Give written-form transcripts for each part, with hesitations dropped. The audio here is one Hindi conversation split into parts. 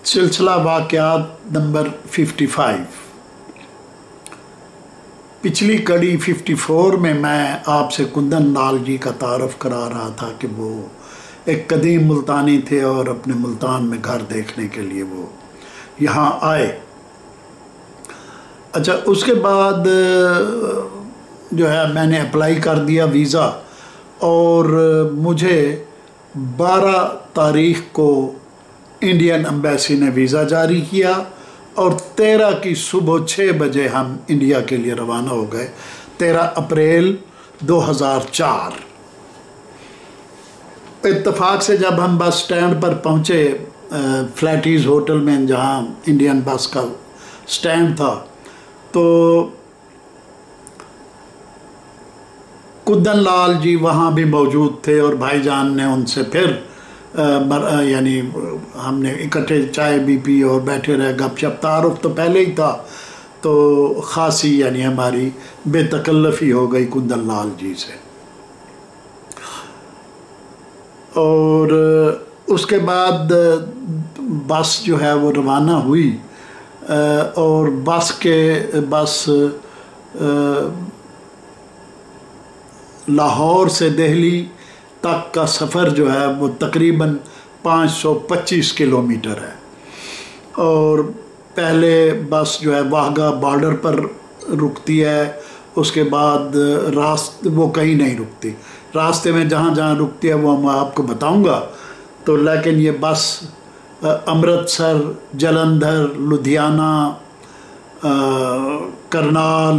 सिलसिला वाक़यात नंबर 55। पिछली कड़ी 54 में मैं आपसे कुंदन लाल जी का तारफ़ करा रहा था कि वो एक कदीम मुल्तानी थे और अपने मुल्तान में घर देखने के लिए वो यहाँ आए। अच्छा, उसके बाद जो है मैंने अप्लाई कर दिया वीज़ा और मुझे 12 तारीख़ को इंडियन एम्बेसी ने वीज़ा जारी किया और 13 की सुबह 6 बजे हम इंडिया के लिए रवाना हो गए। 13 अप्रैल 2004। इत्तफाक से जब हम बस स्टैंड पर पहुँचे, फ्लैटीज़ होटल में जहाँ इंडियन बस का स्टैंड था, तो कुंदन लाल जी वहाँ भी मौजूद थे और भाईजान ने उनसे फिर यानी हमने इकट्ठे चाय भी पी और बैठे रहे, गपशप। तारुफ तो पहले ही था, तो ख़ासी यानी हमारी बेतकल्लफ़ी हो गई कुंदन लाल जी से। और उसके बाद बस जो है वो रवाना हुई और बस लाहौर से दिल्ली तक का सफ़र जो है वो तकरीबन 525 किलोमीटर है। और पहले बस जो है वाघा बॉर्डर पर रुकती है, उसके बाद वो कहीं नहीं रुकती। रास्ते में जहाँ जहाँ रुकती है वो मैं आपको बताऊंगा। तो लेकिन ये बस अमृतसर, जलंधर, लुधियाना, करनाल,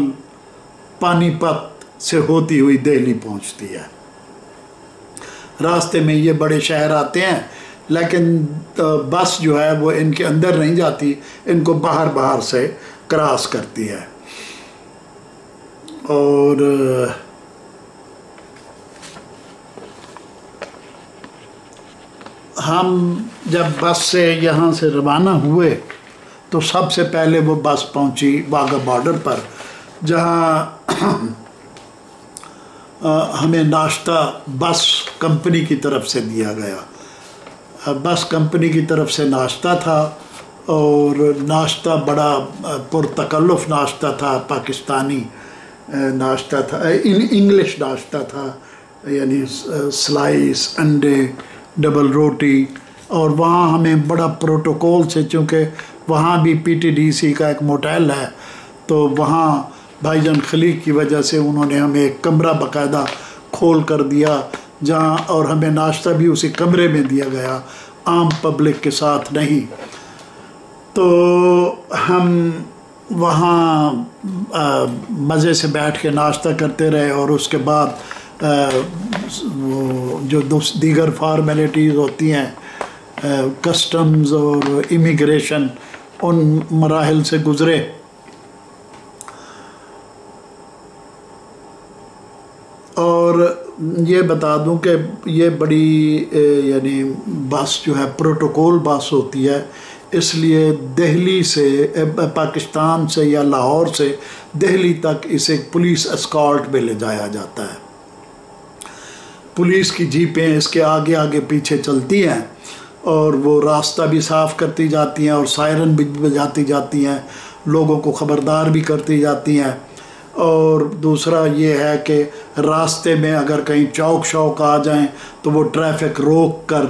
पानीपत से होती हुई दिल्ली पहुँचती है। रास्ते में ये बड़े शहर आते हैं, लेकिन बस जो है वो इनके अंदर नहीं जाती, इनको बाहर से क्रॉस करती है। और हम जब बस से यहाँ से रवाना हुए तो सबसे पहले वो बस पहुँची वाघा बॉर्डर पर, जहाँ हमें नाश्ता बस कंपनी की तरफ से दिया गया। बस कंपनी की तरफ से नाश्ता था और नाश्ता बड़ा पुरतकल्लुफ़ नाश्ता था, पाकिस्तानी नाश्ता था, इंग्लिश नाश्ता था, यानी स्लाइस, अंडे, डबल रोटी। और वहाँ हमें बड़ा प्रोटोकॉल से, चूँकि वहाँ भी पीटीडीसी का एक मोटेल है, तो वहाँ भाईजान खलीक की वजह से उन्होंने हमें एक कमरा बाकायदा खोल कर दिया, जहाँ और हमें नाश्ता भी उसी कमरे में दिया गया, आम पब्लिक के साथ नहीं। तो हम वहाँ मज़े से बैठ के नाश्ता करते रहे और उसके बाद जो दीगर फार्मेलिटीज़ होती हैं, कस्टम्स और इमिग्रेशन, उन मराहिल से गुज़रे। और ये बता दूं कि ये बड़ी यानी बस जो है प्रोटोकॉल बस होती है, इसलिए दिल्ली से, पाकिस्तान से या लाहौर से दिल्ली तक इसे पुलिस एस्कॉर्ट में ले जाया जाता है। पुलिस की जीपें इसके आगे आगे पीछे चलती हैं और वो रास्ता भी साफ़ करती जाती हैं और सायरन भी बजाती जाती हैं, लोगों को ख़बरदार भी करती जाती हैं। और दूसरा ये है कि रास्ते में अगर कहीं चौक शौक आ जाएं तो वो ट्रैफिक रोक कर,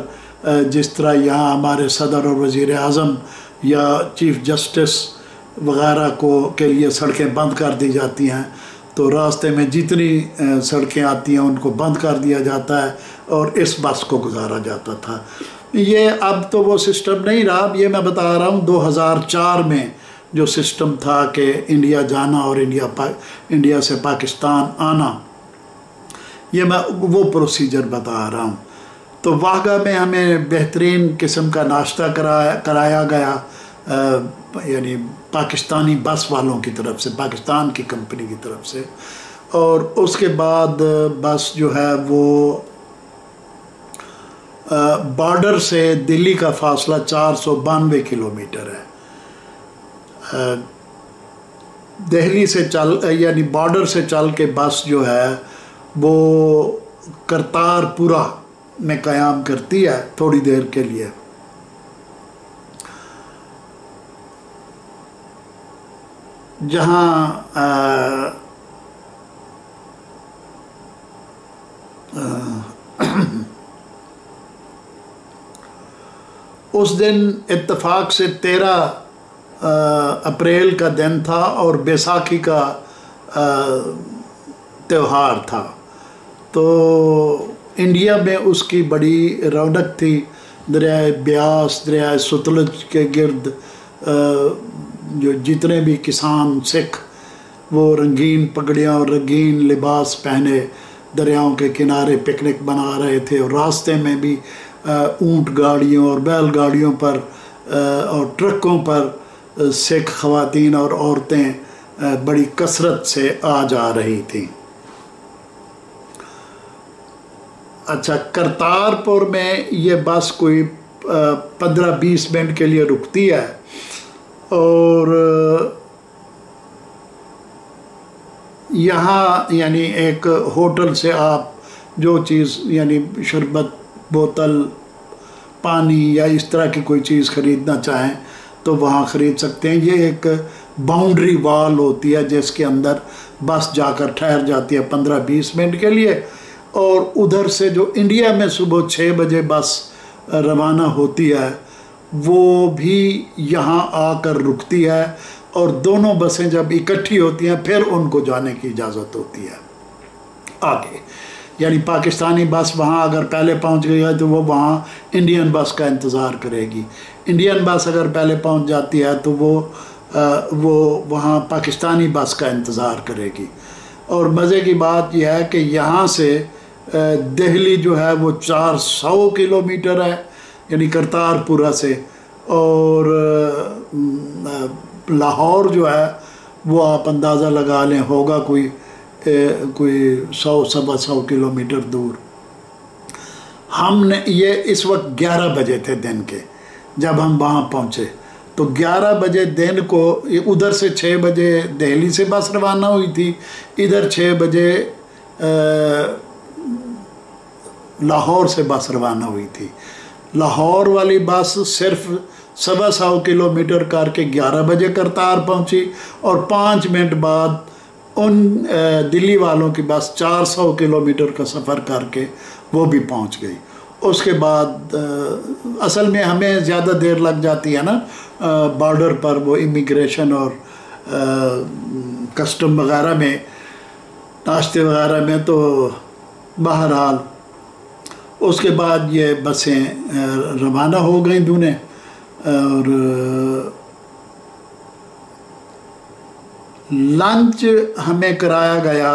जिस तरह यहाँ हमारे सदर और वज़ीर आज़म या चीफ़ जस्टिस वग़ैरह के लिए सड़कें बंद कर दी जाती हैं, तो रास्ते में जितनी सड़कें आती हैं उनको बंद कर दिया जाता है और इस बस को गुजारा जाता था। ये अब तो वो सिस्टम नहीं रहा। ये मैं बता रहा हूँ 2004 में जो सिस्टम था कि इंडिया जाना और इंडिया से पाकिस्तान आना, ये मैं वो प्रोसीजर बता रहा हूँ। तो वाघा में हमें बेहतरीन किस्म का नाश्ता कराया गया, यानी पाकिस्तानी बस वालों की तरफ से, पाकिस्तान की कंपनी की तरफ से। और उसके बाद बस जो है वो बॉर्डर से दिल्ली का फासला 492 किलोमीटर है। दिल्ली से यानी बॉर्डर से चल के बस जो है वो करतारपुरा में क़याम करती है थोड़ी देर के लिए। जहाँ उस दिन इत्तेफाक से 13 अप्रैल का दिन था और बैसाखी का त्यौहार था। तो इंडिया में उसकी बड़ी रौनक थी। दरियाए ब्यास, दरियाए सतलुज के गिर्द जो जितने भी किसान सिख वो रंगीन पगड़ियाँ और रंगीन लिबास पहने दरियाओं के किनारे पिकनिक बना रहे थे। और रास्ते में भी ऊंट गाड़ियों और बैलगाड़ियों पर और ट्रकों पर सिख ख़वातीन और औरतें बड़ी कसरत से आ जा रही थीं। अच्छा, करतारपुर में ये बस कोई 15-20 मिनट के लिए रुकती है और यहाँ यानी एक होटल से आप जो चीज़ यानी शरबत, बोतल, पानी या इस तरह की कोई चीज़ ख़रीदना चाहें तो वहाँ ख़रीद सकते हैं। ये एक बाउंड्री वॉल होती है जिसके अंदर बस जाकर ठहर जाती है 15-20 मिनट के लिए। और उधर से जो इंडिया में सुबह 6 बजे बस रवाना होती है वो भी यहाँ आकर रुकती है और दोनों बसें जब इकट्ठी होती हैं फिर उनको जाने की इजाज़त होती है आगे। यानी पाकिस्तानी बस वहाँ अगर पहले पहुँच गई है तो वो वहाँ इंडियन बस का इंतज़ार करेगी। इंडियन बस अगर पहले पहुँच जाती है तो वो वहाँ पाकिस्तानी बस का इंतज़ार करेगी। और मज़े की बात यह है कि यहाँ से दिल्ली जो है वो 400 किलोमीटर है यानी करतारपुरा से, और लाहौर जो है वो आप अंदाज़ा लगा लें होगा कोई 100-125 किलोमीटर दूर। हमने ये इस वक्त 11 बजे थे दिन के जब हम वहाँ पहुँचे। तो 11 बजे दिन को उधर से 6 बजे दिल्ली से बस रवाना हुई थी, इधर 6 बजे लाहौर से बस रवाना हुई थी। लाहौर वाली बस सिर्फ 125 किलोमीटर करके 11 बजे करतार पहुंची और 5 मिनट बाद उन दिल्ली वालों की बस 400 किलोमीटर का सफ़र करके वो भी पहुंच गई। उसके बाद असल में हमें ज़्यादा देर लग जाती है ना बॉर्डर पर, वो इमिग्रेशन और कस्टम वगैरह में, नाश्ते वगैरह में। तो बहरहाल उसके बाद ये बसें रवाना हो गई दूने और लंच हमें कराया गया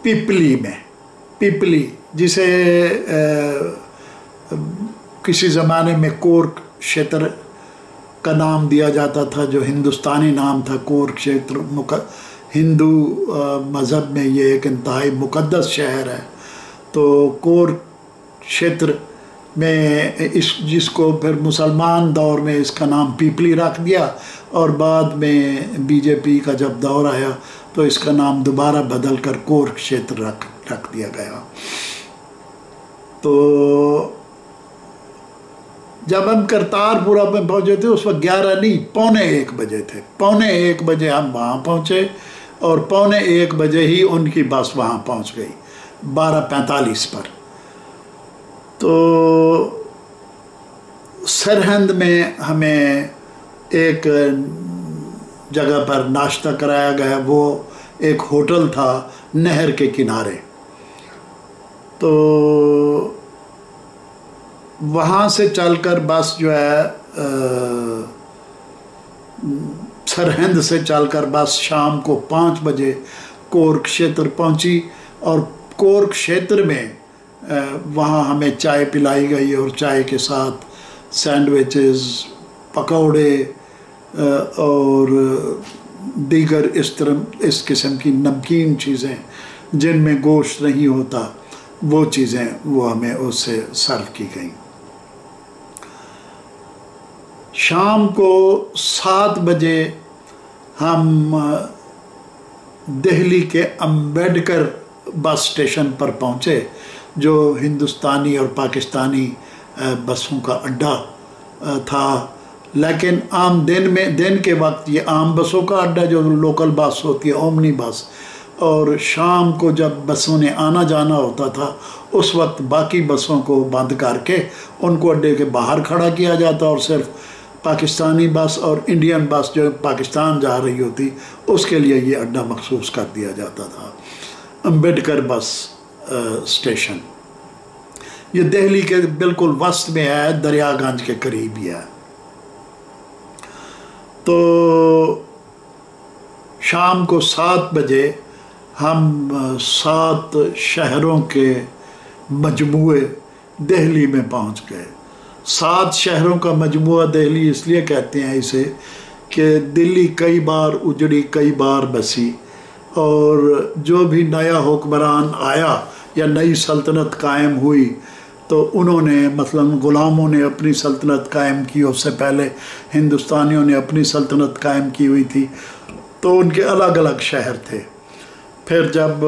पिपली में। पिपली जिसे किसी ज़माने में कोर्क क्षेत्र का नाम दिया जाता था, जो हिंदुस्तानी नाम था कोर्क क्षेत्र। हिंदू मज़हब में ये एक इंतहाई मुक़द्दस शहर है। तो कोर्क क्षेत्र में जिसको फिर मुसलमान दौर में इसका नाम पिपली रख दिया और बाद में बीजेपी का जब दौर आया तो इसका नाम दोबारा बदल कर कोर्क क्षेत्र रख दिया गया। तो जब हम करतारपुरा में पहुँचे थे उस वक्त 11 नहीं 1:45 बजे थे। 1:45 बजे हम वहाँ पहुँचे और 1:45 बजे ही उनकी बस वहाँ पहुँच गई 12:45 पर। तो सरहंद में हमें एक जगह पर नाश्ता कराया गया। वो एक होटल था नहर के किनारे। तो वहाँ से चलकर बस जो है सरहंद से चलकर बस शाम को 5 बजे कोर्क क्षेत्र पहुँची और कोर्क क्षेत्र में वहाँ हमें चाय पिलाई गई और चाय के साथ सैंडविचेस, पकौड़े और दीगर इस किस्म की नमकीन चीज़ें जिनमें गोश्त नहीं होता, वो चीज़ें वो हमें उससे सर्व की गई। शाम को 7 बजे हम दिल्ली के अम्बेडकर बस स्टेशन पर पहुँचे, जो हिंदुस्तानी और पाकिस्तानी बसों का अड्डा था। लेकिन आम दिन के वक्त ये आम बसों का अड्डा जो लोकल बस होती है, ओमनी बस, और शाम को जब बसों ने आना जाना होता था उस वक्त बाकी बसों को बंद करके उनको अड्डे के बाहर खड़ा किया जाता और सिर्फ पाकिस्तानी बस और इंडियन बस जो पाकिस्तान जा रही होती उसके लिए ये अड्डा मखसूस कर दिया जाता था। अम्बेडकर बस स्टेशन ये दिल्ली के बिल्कुल वस्त में है, दरियागंज के करीब ही है। तो शाम को 7 बजे हम 7 शहरों के मजमूए दिल्ली में पहुंच गए। 7 शहरों का मजमूआ दिल्ली इसलिए कहते हैं इसे कि दिल्ली कई बार उजड़ी, कई बार बसी, और जो भी नया हुक्मरान आया या नई सल्तनत कायम हुई तो उन्होंने, मतलब ग़ुलामों ने अपनी सल्तनत कायम की, उससे पहले हिंदुस्तानियों ने अपनी सल्तनत कायम की हुई थी, तो उनके अलग अलग शहर थे। फिर जब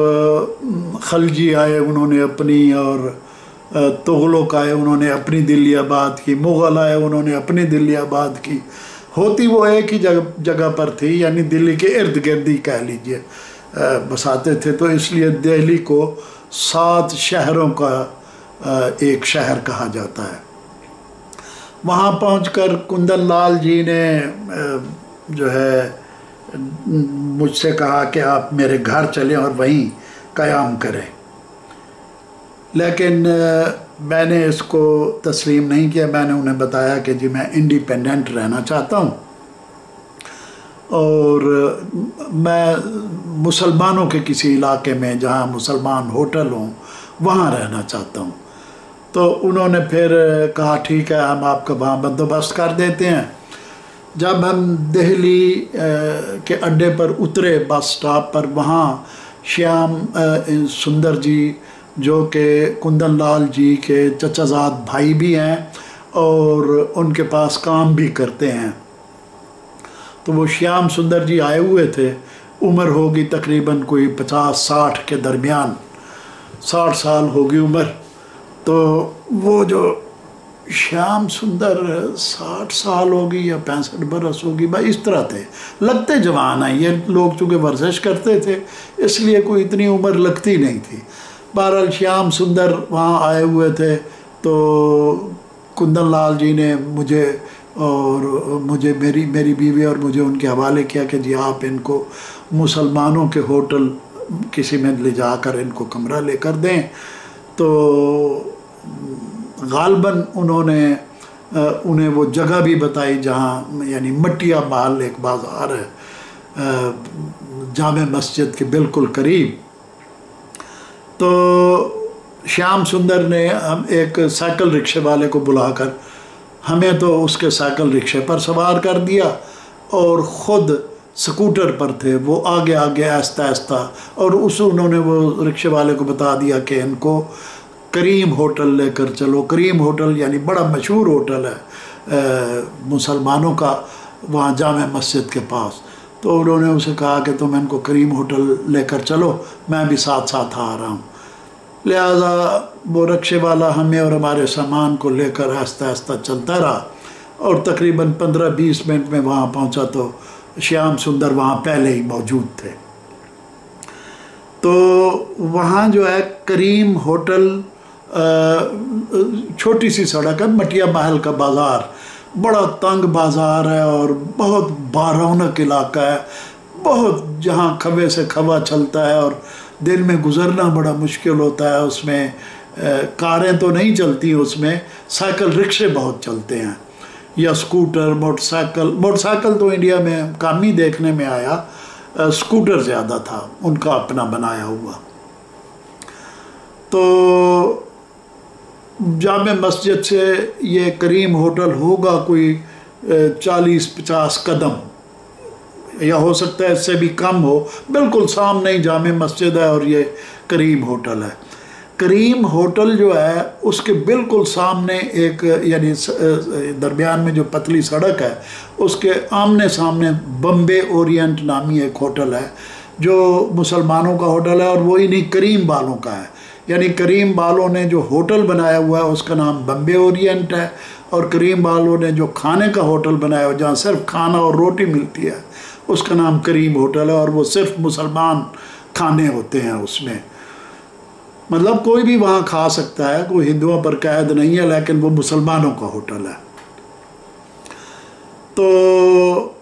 खलजी आए उन्होंने अपनी, और तुगलक आए उन्होंने अपनी दिल्ली आबाद की, मुग़ल आए उन्होंने अपनी दिल्ली आबाद की। होती वो एक ही जगह पर थी, यानी दिल्ली के इर्द गिर्द ही कह लीजिए बसाते थे। तो इसलिए दिल्ली को 7 शहरों का एक शहर कहा जाता है। वहाँ पहुंचकर कुंदन लाल जी ने जो है मुझसे कहा कि आप मेरे घर चलें और वहीं क़याम करें, लेकिन मैंने इसको तस्लीम नहीं किया। मैंने उन्हें बताया कि जी मैं इंडिपेंडेंट रहना चाहता हूँ और मैं मुसलमानों के किसी इलाके में जहाँ मुसलमान होटल हों वहाँ रहना चाहता हूँ। तो उन्होंने फिर कहा ठीक है, हम आपका वहाँ बंदोबस्त कर देते हैं। जब हम दिल्ली के अड्डे पर उतरे बस स्टॉप पर, वहाँ श्याम सुंदर जी जो कि कुंदन लाल जी के चचाजाद भाई भी हैं और उनके पास काम भी करते हैं, तो वो श्याम सुंदर जी आए हुए थे। उम्र होगी तकरीबन कोई 50-60 के दरमियान, 60 साल होगी उम्र। तो वो जो श्याम सुंदर 60 साल होगी या 65 बरस होगी, भाई इस तरह थे, लगते जवान हैं। ये लोग चूँकि वर्जिश करते थे इसलिए कोई इतनी उम्र लगती नहीं थी। बहरहाल श्याम सुंदर वहाँ आए हुए थे, तो कुंदन लाल जी ने मुझे मेरी बीवी और मुझे उनके हवाले किया कि जी आप इनको मुसलमानों के होटल किसी में ले जाकर इनको कमरा लेकर दें। तो गालबन उन्हें वो जगह भी बताई जहाँ, यानी मटिया महल एक बाज़ार है जामे मस्जिद के बिल्कुल करीब। तो श्याम सुंदर ने हम एक साइकिल रिक्शे वाले को बुलाकर हमें तो उसके साइकिल रिक्शे पर सवार कर दिया और ख़ुद स्कूटर पर थे वो आगे आगे आहिस्ता आहिस्ता, और उन्होंने वो रिक्शे वाले को बता दिया कि इनको करीम होटल लेकर चलो। करीम होटल यानी बड़ा मशहूर होटल है मुसलमानों का वहाँ जामे मस्जिद के पास। तो उन्होंने उसे कहा कि तुम इनको करीम होटल लेकर चलो, मैं भी साथ साथ आ रहा हूँ। लिहाजा वो रिक्शे वाला हमें और हमारे सामान को लेकर आहिस्ता आहिस्ता चलता रहा और तकरीबन 15-20 मिनट में वहाँ पहुँचा तो श्याम सुंदर वहाँ पहले ही मौजूद थे। तो वहाँ जो है करीम होटल, छोटी सी सड़क है, मटिया महल का बाज़ार, बड़ा तंग बाज़ार है और बहुत बारौनक इलाका है, बहुत जहाँ खवे से खवा चलता है और दिन में गुज़रना बड़ा मुश्किल होता है। उसमें कारें तो नहीं चलती, उसमें साइकिल रिक्शे बहुत चलते हैं या स्कूटर, मोटरसाइकिल तो इंडिया में कम ही देखने में आया, स्कूटर ज़्यादा था उनका अपना बनाया हुआ। तो जामे मस्जिद से ये करीम होटल होगा कोई 40-50 कदम या हो सकता है इससे भी कम हो, बिल्कुल सामने ही जामे मस्जिद है और ये करीम होटल है। करीम होटल जो है उसके बिल्कुल सामने एक, यानी दरमियान में जो पतली सड़क है उसके आमने सामने बम्बे ओरिएंट नामी एक होटल है जो मुसलमानों का होटल है और वो इन्हीं करीम वालों का है। यानी करीम बालो ने जो होटल बनाया हुआ है उसका नाम बम्बे ओरिएंट है, और करीम बालो ने जो खाने का होटल बनाया हुआ जहाँ सिर्फ खाना और रोटी मिलती है उसका नाम करीम होटल है, और वो सिर्फ मुसलमान खाने होते हैं उसमें। मतलब कोई भी वहाँ खा सकता है, कोई हिंदुओं पर कैद नहीं है, लेकिन वो मुसलमानों का होटल है। तो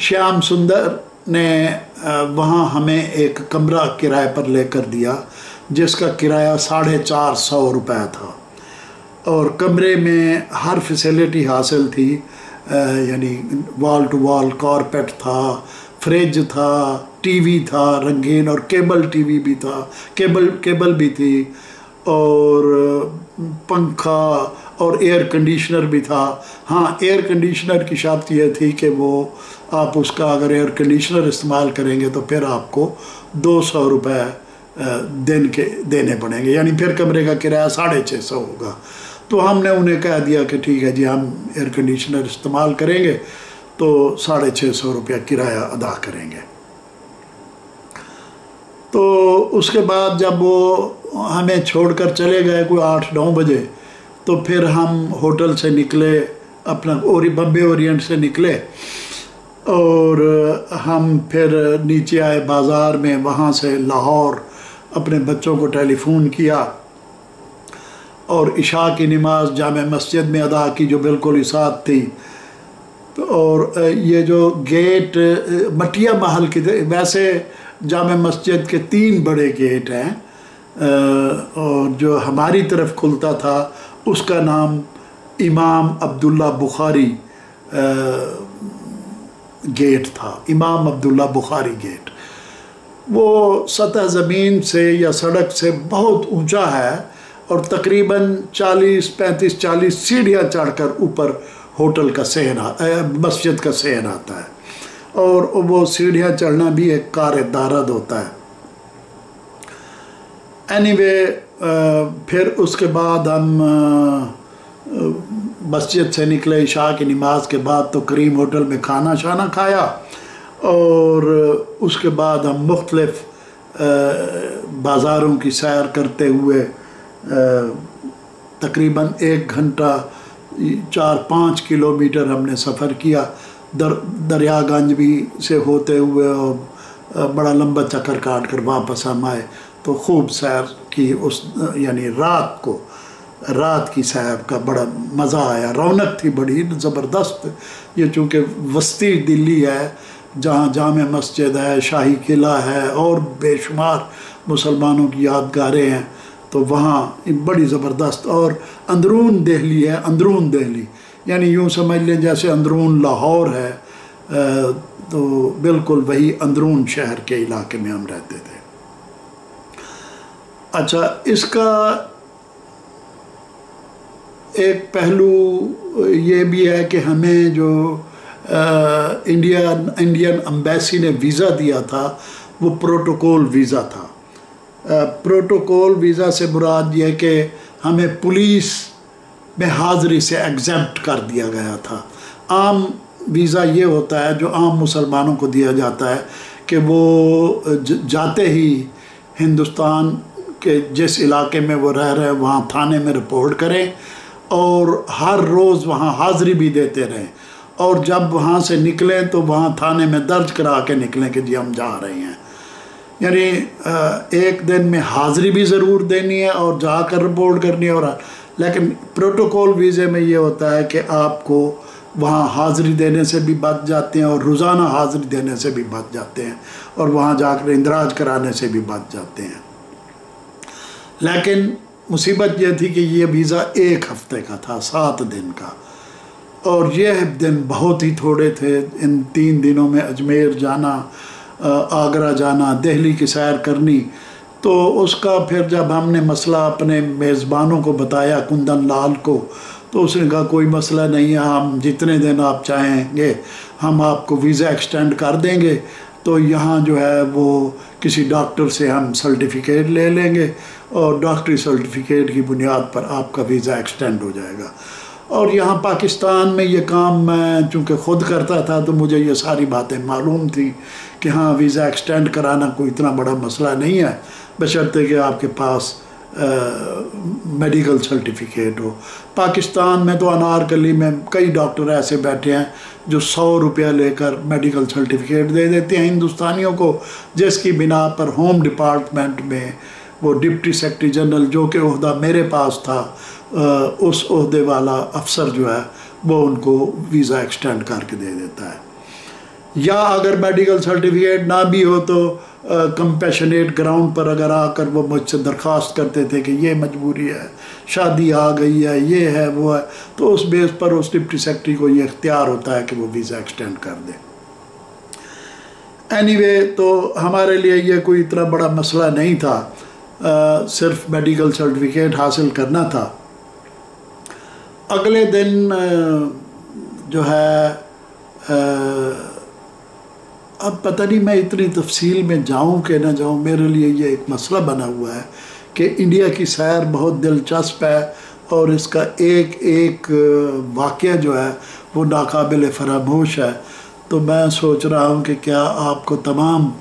श्याम सुंदर ने वहाँ हमें एक कमरा किराए पर लेकर दिया जिसका किराया 450 रुपये था, और कमरे में हर फैसिलिटी हासिल थी, यानी वॉल टू वॉल कारपेट था, फ्रिज था, टीवी था रंगीन, और केबल टीवी भी था, केबल भी थी, और पंखा और एयर कंडीशनर भी था। हाँ, एयर कंडीशनर की शर्त यह थी कि वो आप उसका अगर एयर कंडीशनर इस्तेमाल करेंगे तो फिर आपको 200 रुपये दिन के देने पड़ेंगे, यानी फिर कमरे का किराया 650 होगा। तो हमने उन्हें कह दिया कि ठीक है जी, हम एयर कंडीशनर इस्तेमाल करेंगे तो 650 रुपया किराया अदा करेंगे। तो उसके बाद जब वो हमें छोड़कर चले गए कोई 8-9 बजे, तो फिर हम होटल से निकले, अपना बम्बे ओरिएंट से निकले, और हम फिर नीचे आए बाज़ार में। वहाँ से लाहौर अपने बच्चों को टेलीफोन किया और इशा की नमाज जामे मस्जिद में अदा की जो बिल्कुल ही साथ थी। और ये जो गेट मटिया महल की, वैसे जामे मस्जिद के 3 बड़े गेट हैं, और जो हमारी तरफ खुलता था उसका नाम इमाम अब्दुल्ला बुखारी गेट था, इमाम अब्दुल्ला बुखारी गेट। वो सतह ज़मीन से या सड़क से बहुत ऊंचा है, और तकरीबन 40 सीढ़ियाँ चढ़कर ऊपर होटल का सहन, मस्जिद का सहन आता है, और वो सीढ़ियाँ चढ़ना भी एक कार दारद होता है। एनीवे, फिर उसके बाद हम मस्जिद से निकले इशा की नमाज के बाद, तो करीम होटल में खाना शाना खाया, और उसके बाद हम मुख्तलिफ बाज़ारों की सैर करते हुए तकरीबन 1 घंटा 4-5 किलोमीटर हमने सफ़र किया, दरियागंज भी से होते हुए, और बड़ा लंबा चक्कर काट कर वापस हम आए। तो खूब सैर की उस, यानी रात की सैर का बड़ा मज़ा आया, रौनक थी बड़ी ज़बरदस्त। ये चूँकि वस्ती दिल्ली है जहाँ जामे मस्जिद है, शाही किला है, और बेशुमार मुसलमानों की यादगारें हैं, तो वहाँ बड़ी ज़बरदस्त। और अंदरून दिल्ली है, अंदरून दिल्ली, यानी यूँ समझ लें जैसे अंदरून लाहौर है, तो बिल्कुल वही अंदरून शहर के इलाके में हम रहते थे। अच्छा, इसका एक पहलू ये भी है कि हमें जो इंडियन एम्बेसी ने वीज़ा दिया था वो प्रोटोकॉल वीज़ा था। प्रोटोकॉल वीज़ा से मुराद ये कि हमें पुलिस में हाज़िरी से एग्जेम्प्ट कर दिया गया था। आम वीज़ा ये होता है जो आम मुसलमानों को दिया जाता है कि वो जाते ही हिंदुस्तान के जिस इलाके में वो रह रहे हैं वहाँ थाने में रिपोर्ट करें, और हर रोज़ वहाँ हाज़िरी भी देते रहें, और जब वहाँ से निकलें तो वहाँ थाने में दर्ज करा के निकलें कि जी हम जा रहे हैं। यानी एक दिन में हाज़िरी भी ज़रूर देनी है और जाकर रिपोर्ट करनी है। और लेकिन प्रोटोकॉल वीज़े में ये होता है कि आपको वहाँ हाज़िरी देने से भी बच जाते हैं, और रोज़ाना हाज़िरी देने से भी बच जाते हैं, और वहाँ जाकर इंदराज कराने से भी बच जाते हैं। लेकिन मुसीबत यह थी कि ये वीज़ा 1 हफ़्ते का था, 7 दिन का, और यह दिन बहुत ही थोड़े थे। इन 3 दिनों में अजमेर जाना, आगरा जाना, दिल्ली की सैर करनी। तो उसका फिर जब हमने मसला अपने मेज़बानों को बताया, कुंदन लाल को, तो उसने कहा कोई मसला नहीं है, हम जितने दिन आप चाहेंगे हम आपको वीज़ा एक्सटेंड कर देंगे। तो यहाँ जो है वो किसी डॉक्टर से हम सर्टिफिकेट ले लेंगे, और डॉक्टरी सर्टिफिकेट की बुनियाद पर आपका वीज़ा एक्सटेंड हो जाएगा। और यहाँ पाकिस्तान में ये काम मैं चूँकि ख़ुद करता था तो मुझे ये सारी बातें मालूम थी कि हाँ वीज़ा एक्सटेंड कराना कोई इतना बड़ा मसला नहीं है, बशर्ते कि आपके पास मेडिकल सर्टिफिकेट हो। पाकिस्तान में तो अनारकली में कई डॉक्टर ऐसे बैठे हैं जो 100 रुपया लेकर मेडिकल सर्टिफिकेट दे देते हैं हिंदुस्तानियों को, जिसकी बिना पर होम डिपार्टमेंट में वो डिप्टी सेक्रेटरी जनरल, जो कि ओहदा मेरे पास था, उस ओहदे वाला अफसर जो है वो उनको वीज़ा एक्सटेंड करके दे देता है। या अगर मेडिकल सर्टिफिकेट ना भी हो तो कंपैशनेट ग्राउंड पर अगर आकर वो मुझसे दरख्वास्त करते थे कि ये मजबूरी है, शादी आ गई है, ये है वो है, तो उस बेस पर उस डिप्टी सेक्रेटरी को ये इख्तियार होता है कि वो वीज़ा एक्सटेंड कर दे। एनीवे, तो हमारे लिए ये कोई इतना बड़ा मसला नहीं था, सिर्फ मेडिकल सर्टिफिकेट हासिल करना था। अगले दिन जो है अब पता नहीं मैं इतनी तफसील में जाऊं कि ना जाऊं, मेरे लिए ये एक मसला बना हुआ है कि इंडिया की सैर बहुत दिलचस्प है और इसका एक एक वाक़या जो है वो नाकाबिल फरामोश है। तो मैं सोच रहा हूँ कि क्या आपको तमाम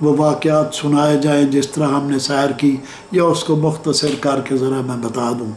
वो वाक़यात सुनाए जाएं जिस तरह हमने सैर की, या उसको मुख्तसर करके ज़रा मैं बता दूँ।